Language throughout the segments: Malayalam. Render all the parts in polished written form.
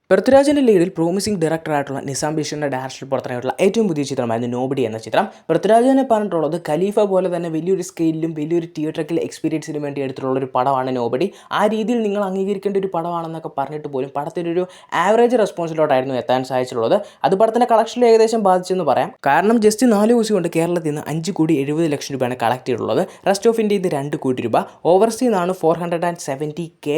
പൃഥ്വിരാജിൻ്റെ ലീഡിൽ പ്രോമിസിംഗ് ഡയറക്ടറായിട്ടുള്ള നിസാം ബഷീറിൻ്റെ ഡയറക്ഷനിൽ പുറത്തിറങ്ങിയിട്ടുള്ള ഏറ്റവും പുതിയ ചിത്രമായിരുന്നു നോബഡി എന്ന ചിത്രം. പൃഥ്വിരാജ് തന്നെ പറഞ്ഞിട്ടുള്ളത് ഖലീഫ പോലെ തന്നെ വലിയൊരു സ്കെയിലും വലിയൊരു തിയേറ്ററിക്കൽ എക്സ്പീരിയൻസിന് വേണ്ടി എടുത്തിട്ടുള്ള ഒരു പടമാണ് നോബഡി. ആ രീതിയിൽ നിങ്ങൾ അംഗീകരിക്കേണ്ട ഒരു പടമാണെന്നൊക്കെ പറഞ്ഞിട്ട് പോലും പടത്തിനൊരു ആവറേജ് റെസ്പോൺസിലോട്ടായിരുന്നു എത്താൻ സാധിച്ചിട്ടുള്ളത്. അത് പടത്തിൻ്റെ കളക്ഷനിൽ ഏകദേശം ബാധിച്ചെന്ന് പറയാം. കാരണം ജസ്റ്റ് 4 ദിവസം കൊണ്ട് കേരളത്തിൽ നിന്ന് 5,70,00,000 രൂപയാണ് കളക്ട് ചെയ്തിട്ടുള്ളത്. റെസ്റ്റ് ഓഫ് ഇന്ത്യയിൽ നിന്ന് 2 കോടി രൂപ, ഓവർസീസ് നിന്നാണ് $470K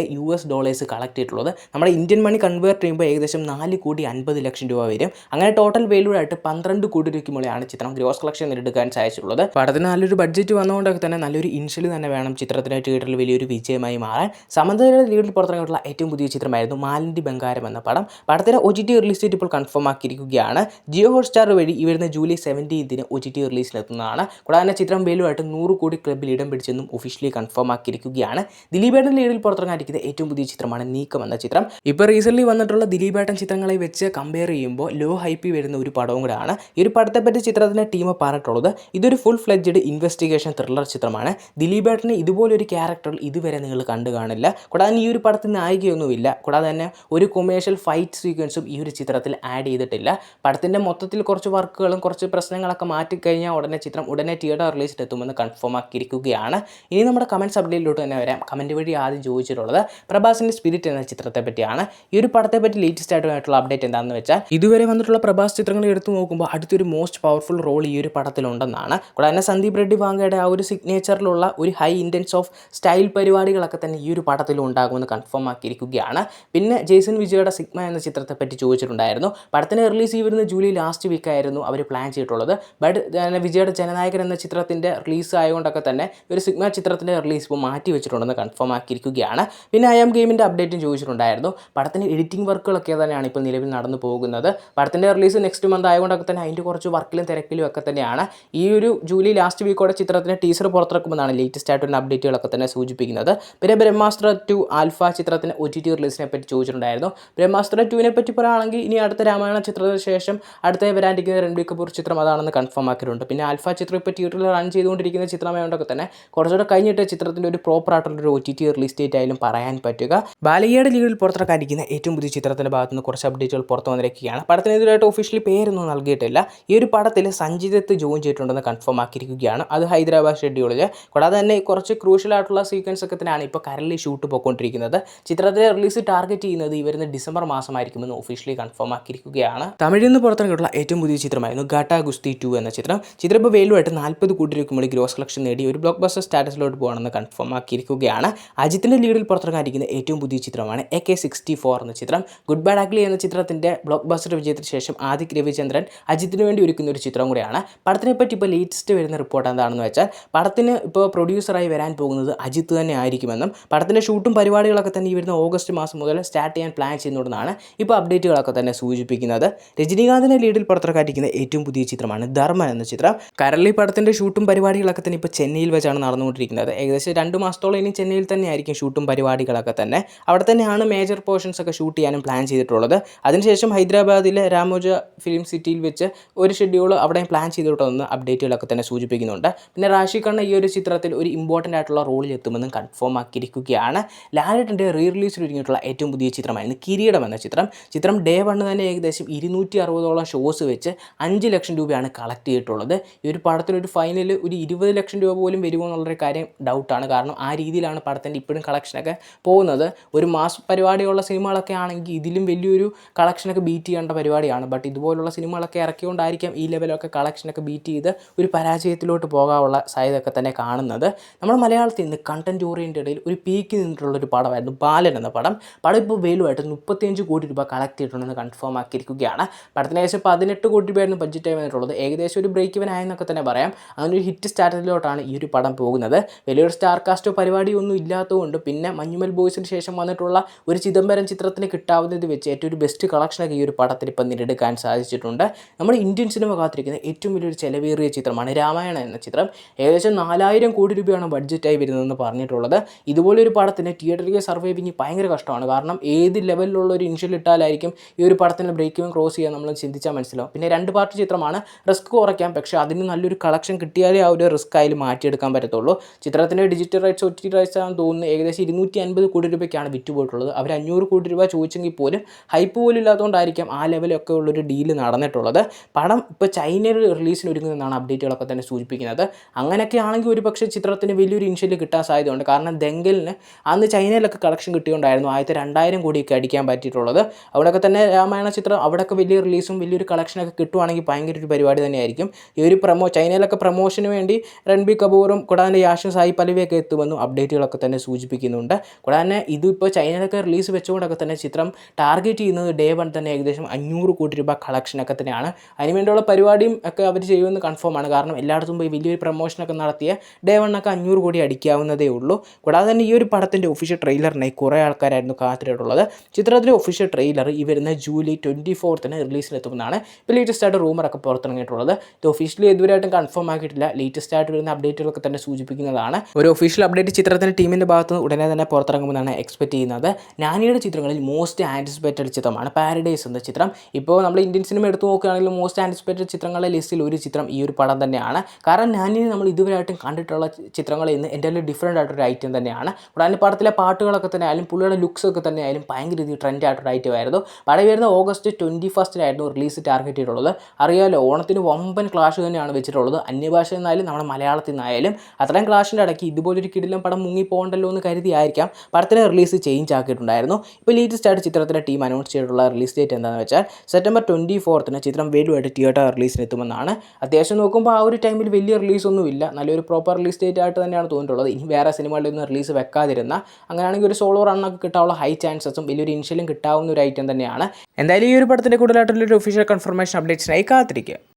കളക്ട് ചെയ്തിട്ടുള്ളത്. നമ്മുടെ ഇന്ത്യൻ മണി കൺവേർട്ട് ചെയ്യുമ്പോൾ ഏകദേശം 4,50,00,000 രൂപ വരും. അങ്ങനെ ടോട്ടൽ വാല്യൂ ആയിട്ട് 12 കോടി രൂപയ്ക്ക് മുകളിലാണ് ചിത്രം ഗ്രോസ് കളക്ഷൻ നേടിയെടുക്കാൻ സാധിച്ചിട്ടുള്ളത്. പടത്തിന് നല്ലൊരു ബഡ്ജറ്റ് വന്നതുകൊണ്ടൊക്കെ തന്നെ നല്ലൊരു ഇൻഷ്യലി തന്നെ വേണം ചിത്രത്തിന് തിയേറ്ററിൽ വലിയൊരു വിജയമായി മാറാൻ. സമന്തയുടെ ലീഡിൽ പുറത്തിറങ്ങിയിട്ടുള്ള ഏറ്റവും പുതിയ ചിത്രമായിരുന്നു മാലിൻ്റെ ബംഗാരം എന്ന പടം. പടത്തിന് OTT റിലീസ് ഡേറ്റ് ഇപ്പോൾ കൺഫേം ആക്കിയിരിക്കുകയാണ്. ജിയോ ഹോട്ട്സ്റ്റാർ വഴി ഈ വരുന്ന ജൂലൈ 17 OTT റിലീസിലെത്തുന്നതാണ്. കൂടാതെ ചിത്രം വാല്യൂ ആയിട്ട് 100 കോടി ക്ലബ്ബിൽ ഇടം പിടിച്ചെന്നും ഒഫീഷ്യലി കൺഫേം ആക്കിയിരിക്കുകയാണ്. ദിലീപേട്ടൻ ലീഡിൽ പുറത്തിറങ്ങിയിരിക്കുന്ന ഏറ്റവും പുതിയ ചിത്രമാണ് നീക്കം എന്ന ചിത്രം. ഇപ്പോൾ റീസെൻ്റ്ലി വന്നിട്ടുള്ള ദിലീപേട്ടൻ ചിത്രങ്ങളെ വെച്ച് കമ്പയർ ചെയ്യുമ്പോൾ ലോ ഹൈപ്പി വരുന്ന ഒരു പടവും കൂടെയാണ്. ഈ ഒരു പടത്തെപ്പറ്റി ചിത്രത്തിൻ്റെ ടീം പറഞ്ഞിട്ടുള്ളത് ഇതൊരു ഫുൾ ഫ്ലെഡ്ജഡ് ഇൻവെസ്റ്റിഗേഷൻ ത്രില്ലർ ചിത്രമാണ്. ദിലീപേട്ടന് ഇതുപോലൊരു ക്യാരക്ടറിൽ ഇതുവരെ നിങ്ങൾ കണ്ടു കാണില്ല. കൂടാതെ ഈ ഒരു പടത്തിൽ നായികയൊന്നുമില്ല. കൂടാതെ തന്നെ ഒരു കൊമേഴ്ഷ്യൽ ഫൈറ്റ് സീക്വൻസും ഈ ഒരു ചിത്രത്തിൽ ആഡ് ചെയ്തിട്ടില്ല. പടത്തിൻ്റെ മൊത്തത്തിൽ കുറച്ച് വർക്കുകളും കുറച്ച് പ്രശ്നങ്ങളൊക്കെ മാറ്റിക്കഴിഞ്ഞാൽ ചിത്രം ഉടനെ തിയേറ്റർ റിലീസിലെത്തുമെന്ന് കൺഫേം ആക്കിയിരിക്കുകയാണ്. ഇനി നമ്മുടെ കമൻറ്റ്സ് അപ്ഡേറ്റിലോട്ട് തന്നെ വരാം. കമൻറ്റ് വഴി ആദ്യം ചോദിച്ചിട്ടുള്ളത് പ്രഭാസിൻ്റെ സ്പിരിറ്റ് എന്ന ചിത്രത്തെ പറ്റിയാണ്. ഈ ഒരു പടത്തെ പറ്റി ലേറ്റസ്റ്റ് ആയിട്ടുള്ള അപ്ഡേറ്റ് എന്താണെന്ന് വെച്ചാൽ ഇതുവരെ വന്നിട്ടുള്ള പ്രഭാസ് ചിത്രങ്ങൾ എടുത്തു നോക്കുമ്പോൾ അടുത്തൊരു മോസ്റ്റ് പവർഫുൾ റോൾ ഈ ഒരു പടത്തിലുണ്ടെന്നാണ്. കൂടാതെ തന്നെ സന്ദീപ് റെഡ്ഡി വാങ്കയുടെ ആ ഒരു സിഗ്നേച്ചറിലുള്ള ഒരു ഹൈ ഇൻറ്റൻസ് ഓഫ് സ്റ്റൈൽ പരിപാടികളൊക്കെ തന്നെ ഈ ഒരു പടത്തിലും ഉണ്ടാകുമെന്ന് കൺഫേം ആക്കിയിരിക്കുകയാണ്. പിന്നെ ജെയ്സൺ വിജയുടെ സിഗ്മ എന്ന ചിത്രത്തെ പറ്റി ചോദിച്ചിട്ടുണ്ടായിരുന്നു. പടത്തിന് റിലീസ് ചെയ്യുന്ന ജൂലൈ ലാസ്റ്റ് വീക്കായിരുന്നു അവർ പ്ലാൻ ചെയ്തിട്ടുള്ളത്. ബട്ട് വിജയുടെ ജനനായകൻ എന്ന ചിത്രത്തിൻ്റെ റിലീസ് ആയതുകൊണ്ടൊക്കെ തന്നെ ഒരു സിഗ്മ ചിത്രത്തിൻ്റെ റിലീസ് ഇപ്പോൾ മാറ്റി വെച്ചിട്ടുണ്ടെന്ന് കൺഫേം ആക്കിയിരിക്കുകയാണ്. പിന്നെ ഐ ആം ഗെയിമിൻ്റെ അപ്ഡേറ്റും ചോദിച്ചിട്ടുണ്ടായിരുന്നു. പടത്തിന് എഡിറ്റിംഗ് വർക്കുകളൊക്കെ തന്നെയാണ് ഇപ്പോൾ നിലവിൽ നടന്നു പോകുന്നത്. പടത്തിൻ്റെ റിലീസ് നെക്സ്റ്റ് മന്ത് ആയതുകൊണ്ടൊക്കെ തന്നെ അതിൻ്റെ കുറച്ച് വർക്കിലും തിരക്കിലും ഒക്കെ തന്നെയാണ്. ഈ ഒരു ജൂലൈ ലാസ്റ്റ് വീക്കോടെ ചിത്രത്തിന് ടീസർ പുറത്തിറക്കുമെന്നാണ് ലേറ്റസ്റ്റ് ആയിട്ടുള്ള അപ്ഡേറ്റുകളൊക്കെ തന്നെ സൂചിപ്പിക്കുന്നത്. പിന്നെ ബ്രഹ്മാസ്ത്ര 2 ആൽഫ ചിത്രത്തിന് OTT റിലീസിനെ പറ്റി ചോദിച്ചിട്ടുണ്ടായിരുന്നു. ബ്രഹ്മാസ്ത്ര 2 പറ്റി പറയുകയാണെങ്കിൽ ഇനി അടുത്ത രാമായണ ചിത്രത്തിന് ശേഷം അടുത്ത വരാനിരിക്കുന്ന രൺബീർ കപൂർ ചിത്രം അതാണെന്ന് കൺഫേം ആക്കിയിട്ടുണ്ട്. പിന്നെ ആൽഫ ചിത്രം ഇപ്പോൾ തിയേറ്ററിൽ റൺ ചെയ്തുകൊണ്ടിരിക്കുന്ന ചിത്രമായതുകൊണ്ടൊക്കെ തന്നെ കുറച്ചുകൂടെ കഴിഞ്ഞിട്ട് ചിത്രത്തിൻ്റെ ഒരു പ്രോപ്പർ ആയിട്ടുള്ളൊരു OTT റിലീസ് ഡേറ്റ് ആയാലും പറയാൻ പറ്റുക. ബാലയ്യയുടെ ലീഗിൽ പുറത്തിറക്കാനിരിക്കുന്ന ഏറ്റവും പുതിയ ചിത്രത്തിൻ്റെ ഭാഗത്തുനിന്ന് കുറച്ച് അപ്ഡേറ്റുകൾ പുറത്തു വന്നിരിക്കുകയാണ്. പടത്തിനെതിരായിട്ട് ഒഫീഷ്യലി പേരൊന്നും നൽകിയിട്ടില്ല. ഈ ഒരു പടത്തിൽ സഞ്ജിതത്ത് ജോയിൻ ചെയ്തിട്ടുണ്ടെന്ന് കൺഫേം ആക്കിയിരിക്കുകയാണ്. അത് ഹൈദരാബാദ് ഷെഡ്യൂളിൽ. കൂടാതെ തന്നെ കുറച്ച് ക്രൂഷ്യൽ ആയിട്ടുള്ള സീക്വൻസ് ഒക്കെ തന്നെയാണ് ഇപ്പോൾ കറൻലി ഷൂട്ട് പോയിക്കൊണ്ടിരിക്കുന്നത്. ചിത്രത്തിലെ റിലീസ് ടാർഗറ്റ് ചെയ്യുന്നത് ഈ വരുന്ന ഡിസംബർ മാസമായിരിക്കുമെന്ന് ഒഫീഷ്യലി കൺഫേം ആക്കിയിരിക്കുകയാണ്. തമിഴിൽ നിന്ന് പുറത്തിറങ്ങിയിട്ടുള്ള ഏറ്റവും പുതിയ ചിത്രമായിരുന്നു ഗാട്ടാ ഗുസ്തി 2 എന്ന ചിത്രം. ചിത്രം ഇപ്പോൾ വേലുമായിട്ട് 40 കോടി രൂപയ്ക്ക് മുകളിൽ ഗ്രോസ് കളക്ഷൻ നേടി ഒരു ബ്ലോക്ക് ബസ്റ്റർ സ്റ്റാറ്റസിലോട്ട് പോകണമെന്ന് കൺഫേം ആക്കിയിരിക്കുകയാണ്. അജിത്തിൻ്റെ ലീഡിൽ പുറത്തിറങ്ങിയിരിക്കുന്ന ഏറ്റവും പുതിയ ചിത്രമാണ് AK-64 എന്ന ചിത്രം. ഗുഡ് ബാഡ് അഗ്ലി എന്ന ചിത്രത്തിൻ്റെ ബ്ലോക്ക് ബസ്റ്റർ വിജയത്തിന് ശേഷം ആദിക് രവിചന്ദ്രൻ അജിത്തിന് വേണ്ടി ഒരുക്കുന്ന ഒരു ചിത്രം കൂടെയാണ്. പടത്തിനെ പറ്റി ഇപ്പോൾ ലേറ്റസ്റ്റ് വരുന്ന റിപ്പോർട്ട് എന്താണെന്ന് വെച്ചാൽ പടത്തിന് ഇപ്പോൾ പ്രൊഡ്യൂസറായി വരാൻ പോകുന്നത് അജിത്ത് തന്നെ ആയിരിക്കുമെന്നും പടത്തിൻ്റെ ഷൂട്ടും പരിപാടികളൊക്കെ തന്നെ ഈ വരുന്ന ഓഗസ്റ്റ് മാസം മുതൽ സ്റ്റാർട്ട് ചെയ്യാൻ പ്ലാൻ ചെയ്യുന്നതെന്നാണ് ഇപ്പോൾ അപ്ഡേറ്റുകളൊക്കെ തന്നെ സൂചിപ്പിക്കുന്നത്. രജനീകാന്തിൻ്റെ ലീഡിൽ പുറത്തിറക്കാനിരിക്കുന്ന ഏറ്റവും പുതിയ ചിത്രമാണ് ധർമ്മൻ എന്ന ചിത്രം. കരളി പടത്തിൻ്റെ ഷൂട്ടും പരിപാടികളൊക്കെ തന്നെ ഇപ്പോൾ ചെന്നൈയിൽ വെച്ചാണ് നടന്നുകൊണ്ടിരിക്കുന്നത്. ഏകദേശം 2 മാസത്തോളം ഇനി ചെന്നൈയിൽ തന്നെ ആയിരിക്കും ഷൂട്ടും പരിപാടികളൊക്കെ തന്നെ. അവിടെ തന്നെയാണ് മേജർ പോർഷൻസ് ഒക്കെ ഷൂട്ട് ചെയ്യാനും പ്ലാൻ ചെയ്തിട്ടുള്ളത്. അതിനുശേഷം ഹൈദരാബാദിലെ രാമോജ ഫിലിം സിറ്റിയിൽ വെച്ച് ഒരു ഷെഡ്യൂൾ അവിടെ പ്ലാൻ ചെയ്തിട്ടുണ്ടെന്ന് അപ്ഡേറ്റുകളൊക്കെ തന്നെ സൂചിപ്പിക്കുന്നുണ്ട്. പിന്നെ റാഷി ഖന്ന ഈ ഒരു ചിത്രത്തിൽ ഒരു ഇമ്പോർട്ടൻ്റ് ആയിട്ടുള്ള റോളിൽ എത്തുമെന്നും കൺഫേം ആക്കിയിരിക്കുകയാണ്. ലാലേട്ടൻ്റെ റീ-റിലീസിൽ ഒരുങ്ങിയിട്ടുള്ള ഏറ്റവും പുതിയ ചിത്രമായിരുന്നു കിരീടം എന്ന ചിത്രം. ചിത്രം ഡേ 1 തന്നെ ഏകദേശം 260ഓളം ഷോസ് വെച്ച് 5 ലക്ഷം രൂപയാണ് കളക്ട് ചെയ്തിട്ടുള്ളത്. ഈ ഒരു പടത്തിനൊരു ഫൈനൽ ഒരു 20 ലക്ഷം രൂപ പോലും വരുമോ എന്നുള്ളൊരു കാര്യം ഡൗട്ടാണ്. കാരണം ആ രീതിയിലാണ് പടത്തിൻ്റെ ഇപ്പോഴും കളക്ഷനൊക്കെ പോകുന്നത്. ഒരു മാസ് പരിപാടിയുള്ള സിനിമകളൊക്കെ ആണെങ്കിൽ ഇതിലും വലിയൊരു കളക്ഷനൊക്കെ ബീറ്റ് ചെയ്യേണ്ട പരിപാടിയാണ്. ബട്ട് ഇതുപോലുള്ള സിനിമകളൊക്കെ ഇറക്കിക്കൊണ്ടായിരിക്കാം ഈ ലെവലൊക്കെ കളക്ഷനൊക്കെ ബീറ്റ് ചെയ്ത് ഒരു പരാജയത്തിലോട്ട് പോകാനുള്ള സാധ്യതയൊക്കെ തന്നെ കാണുന്നത്. നമ്മുടെ മലയാളത്തിൽ നിന്ന് കണ്ടൻറ് ഓറിയൻറ്റഡിൽ ഒരു പീക്ക് നിന്നിട്ടുള്ളൊരു പടമായിരുന്നു ബാലൻ എന്ന പടം. പടം ഇപ്പോൾ വേലുമായിട്ട് 35 കോടി രൂപ കളക്ട് ചെയ്തിട്ടുണ്ടെന്ന് കൺഫേം ആക്കിയിരിക്കുകയാണ്. പടത്തിന് ഏകദേശം 18 കോടി രൂപയായിരുന്നു ബഡ്ജറ്റായി വന്നിട്ടുള്ളത്. ഏകദേശം ഒരു ബ്രേക്ക് ഇവൻ ആയെന്നൊക്കെ തന്നെ പറയാം. അങ്ങനെ ഒരു ഹിറ്റ് സ്റ്റാറ്റസിലോട്ടാണ് ഈ ഒരു പടം പോകുന്നത്. വലിയൊരു സ്റ്റാർ കാസ്റ്റോ പരിപാടിയോ ഒന്നും ഇല്ലാത്തതുകൊണ്ട് പിന്നെ മഞ്ഞുമൽ ബോയ്സിന് ശേഷം വന്നിട്ടുള്ള ഒരു ചിദംബരം ചിത്രത്തിന് കിട്ടാവുന്നത് വെച്ച് ഏറ്റവും ഒരു ബെസ്റ്റ് കളക്ഷനൊക്കെ ഈ ഒരു പടത്തിൽ ഇപ്പം നേടിയെടുക്കാൻ സാധിച്ചിട്ടുണ്ട്. നമ്മുടെ ഇന്ത്യൻ സിനിമ കാത്തിരിക്കുന്ന ഏറ്റവും വലിയൊരു ചിലവേറിയ ചിത്രമാണ് രാമായണം എന്ന ചിത്രം. ഏകദേശം 4000 കോടി രൂപയാണ് ബഡ്ജറ്റായി വരുന്നതെന്ന് പറഞ്ഞിട്ടുള്ളത്. ഇതുപോലൊരു പടത്തിന് തിയേറ്ററിൽ സർവൈവിങ് ഭയങ്കര കഷ്ടമാണ്. കാരണം ഏത് ലെവലിലുള്ള ഒരു ഇൻഷ്യൽ ഇട്ടാലായിരിക്കും ഈ ഒരു പടത്തിന് ബ്രേക്ക് ഇവൻ ക്രോസ് ചെയ്യാൻ നമ്മൾ ചിന്തിച്ചാൽ മനസ്സിലാവും. പിന്നെ 2 പാർട്ട് ചിത്രമാണ്, റിസ്ക് കുറയ്ക്കാം. പക്ഷേ അതിന് നല്ലൊരു കളക്ഷൻ കിട്ടിയാലേ ആ ഒരു റിസ്ക് ആയാലും മാറ്റിയെടുക്കാൻ പറ്റത്തുള്ളൂ. ചിത്രത്തിൻ്റെ ഡിജിറ്റൽ റൈറ്റ്സ് OTT റൈറ്റ്സ് ആണെന്ന് തോന്നുന്നു ഏകദേശം 250 കോടി രൂപയ്ക്കാണ് വിറ്റുപോയിട്ടുള്ളത്. അവർ 500 കോടി രൂപ ചോദിച്ചെങ്കിൽ പോലും പോലും ഹൈപ്പ് പോലും ഇല്ലാത്തതുകൊണ്ടായിരിക്കാം ആ ലെവലൊക്കെ ഉള്ളൊരു ഡീല് നടന്നിട്ടുള്ളത്. പടം ഇപ്പോൾ ചൈനയിൽ റിലീസിന് ഒരുങ്ങുന്നതാണ് അപ്ഡേറ്റുകളൊക്കെ തന്നെ സൂചിപ്പിക്കുന്നത്. അങ്ങനെയൊക്കെ ആണെങ്കിൽ ഒരു പക്ഷേ ചിത്രത്തിന് വലിയൊരു ഇനിഷ്യൽ കിട്ടാൻ സാധ്യതയുണ്ട്. കാരണം ദെങ്കലിന് അന്ന് ചൈനയിലൊക്കെ കളക്ഷൻ കിട്ടിയോണ്ടായിരുന്നു ആദ്യത്തെ 2000 കോടിയൊക്കെ അടിക്കാൻ പറ്റിയിട്ടുള്ളത്. അവിടെയൊക്കെ തന്നെ രാമായണ ചിത്രം അവിടെയൊക്കെ വലിയ റിലീസും വലിയൊരു കളക്ഷനൊക്കെ കിട്ടുവാണെങ്കിൽ ഭയങ്കര ഒരു പരിപാടി തന്നെയായിരിക്കും. ഈ ഒരു ചൈനയിലൊക്കെ പ്രൊമോഷന് വേണ്ടി രൺബീർ കപൂറും കൂടാതെ യാഷും സായി പല്ലവിയൊക്കെ എത്തുമെന്നും അപ്ഡേറ്റുകളൊക്കെ തന്നെ സൂചിപ്പിക്കുന്നുണ്ട്. കൂടാതെ ഇതിപ്പോൾ ചൈനയിലൊക്കെ റിലീസ് വെച്ചുകൊണ്ടൊക്കെ തന്നെ ചിത്രം ടാർഗറ്റ് ചെയ്യുന്നത് ഡേ 1 തന്നെ ഏകദേശം 500 കോടി രൂപ കളക്ഷനൊക്കെ തന്നെയാണ്. അതിനുവേണ്ടിയുള്ള പരിപാടിയും ഒക്കെ അവർ ചെയ്യുമെന്ന് കൺഫേമാണ്. കാരണം എല്ലായിടത്തും പോയി വലിയൊരു പ്രൊമോഷനൊക്കെ നടത്തിയ ഡേ 1 ഒക്കെ 500 കോടി അടിക്കാവുന്നതേ ഉള്ളൂ. കൂടാതെ തന്നെ ഈ ഒരു പടത്തിൻ്റെ ഒഫീഷ്യൽ ട്രെയിലറിനായി കുറേ ആൾക്കാരായിരുന്നു കാത്തിട്ടുള്ളത്. ചിത്രത്തിലെ ഒഫീഷ്യൽ ട്രെയിലർ ഈ വരുന്ന ജൂലൈ 24 റിലീസിലെത്തുമെന്നാണ് ഇപ്പോൾ ലേറ്റസ്റ്റ് ആയിട്ട് റൂമറൊക്കെ പുറത്തിറങ്ങിയിട്ടുള്ളത്. ഇത് ഒഫീഷ്യലി ഇതുവരെയായിട്ടും കൺഫേം ആക്കിയിട്ടില്ല. ലേറ്റസ്റ്റ് ആയിട്ട് വരുന്ന അപ്ഡേറ്റുകളൊക്കെ തന്നെ സൂചിപ്പിക്കുന്നതാണ്. ഒരു ഒഫീഷ്യൽ അപ്ഡേറ്റ് ചിത്രത്തിൻ്റെ ടീമിൻ്റെ ഭാഗത്ത് നിന്ന് ഉടനെ തന്നെ പുറത്തിറങ്ങുമെന്നാണ് എക്സ്പെക്ട് ചെയ്യുന്നത്. നാനിയുടെ ചിത്രങ്ങളിൽ മോസ്റ്റ് ആൻറ്റിസിപ്പേറ്റഡ് ചിത്രമാണ് പാരഡൈസ് എന്ന ചിത്രം. ഇപ്പോൾ നമ്മൾ ഇന്ത്യൻ സിനിമ എടുത്ത് നോക്കുകയാണെങ്കിൽ മോസ്റ്റ് ആൻറ്റിസിപ്പേറ്റഡ് ചിത്രങ്ങളുടെ ലിസ്റ്റിൽ ഒരു ചിത്രം ഈ ഒരു പടം തന്നെയാണ്. കാരണം നാനിയെ നമ്മൾ ഇതുവരെയായിട്ടും കണ്ടിട്ടുള്ള ചിത്രങ്ങളിൽ നിന്ന് എൻ്റെ ഡിഫറൻ്റ് ആയിട്ടൊരു ഐറ്റം തന്നെയാണ്. കൂടാതെ പടത്തിലെ പാട്ടുകളൊക്കെ തന്നെ ആയാലും പുള്ളിയുടെ ലുക്സ് ഒക്കെ തന്നെ ആയാലും ഭയങ്കര രീതിയിൽ ട്രെൻഡ് ആയിട്ടൊരു ഐറ്റം ആയിരുന്നു. പടം വരുന്ന ഓഗസ്റ്റ് 21 റിലീസ് ടാർഗറ്റ് ചെയ്തിട്ടുള്ളത്. അറിയാലോ, ഓണത്തിന് വമ്പൻ ക്ലാഷ് തന്നെയാണ് വെച്ചിട്ടുള്ളത്. അന്യഭാഷ എന്നായാലും നമ്മുടെ മലയാളത്തിൽ നിന്നായാലും അത്രയും ക്ലാഷിൻ്റെ ഇടയ്ക്ക് ഇതുപോലൊരു കിടിലം പടം മുങ്ങിപ്പോകണ്ടല്ലോ എന്ന് കരുതിയായിരിക്കാം പടത്തിൻ്റെ റിലീസ് ചേഞ്ച് ആക്കിയിട്ടുണ്ടായിരുന്നു. ഇപ്പോൾ ലേറ്റസ്റ്റ് ആയിട്ട് ചിത്രത്തിൻ്റെ ടീം അനൗൺസ് ചെയ്തിട്ടുള്ള റിലീസ് ഡേറ്റ് എന്താണെന്ന് വെച്ചാൽ സെപ്റ്റംബർ 24 ചിത്രം വേലുമായിട്ട് തിയേറ്റർ റിലീസിനെത്തുമെന്നാണ്. അത്യാവശ്യം നോക്കുമ്പോൾ ആ ഒരു ടൈമിൽ വലിയ റിലീസൊന്നുമില്ല, നല്ലൊരു പ്രോപ്പർ റിലീസ് ഡേറ്റ് ആയിട്ട് തന്നെയാണ് തോന്നിയിട്ടുള്ളത്. ഇനി വേറെ സിനിമകളിലൊന്നും റിലീസ് വെക്കാതിരുന്ന അങ്ങനെയാണെങ്കിൽ ഒരു സോളോ റണ്ണൊക്കെ കിട്ടാനുള്ള ഹൈ ചാൻസസും വലിയൊരു ഇനിഷ്യലും കിട്ടാവുന്ന ഒരു ഐറ്റം തന്നെയാണ്. എന്തായാലും ഈ ഒരു പടത്തിൻ്റെ കൂടുതലായിട്ടുള്ളൊരു ഒഫീഷ്യൽ കൺഫർമേഷൻ അപ്ഡേറ്റ്സിനായി കാത്തിരിക്കുക.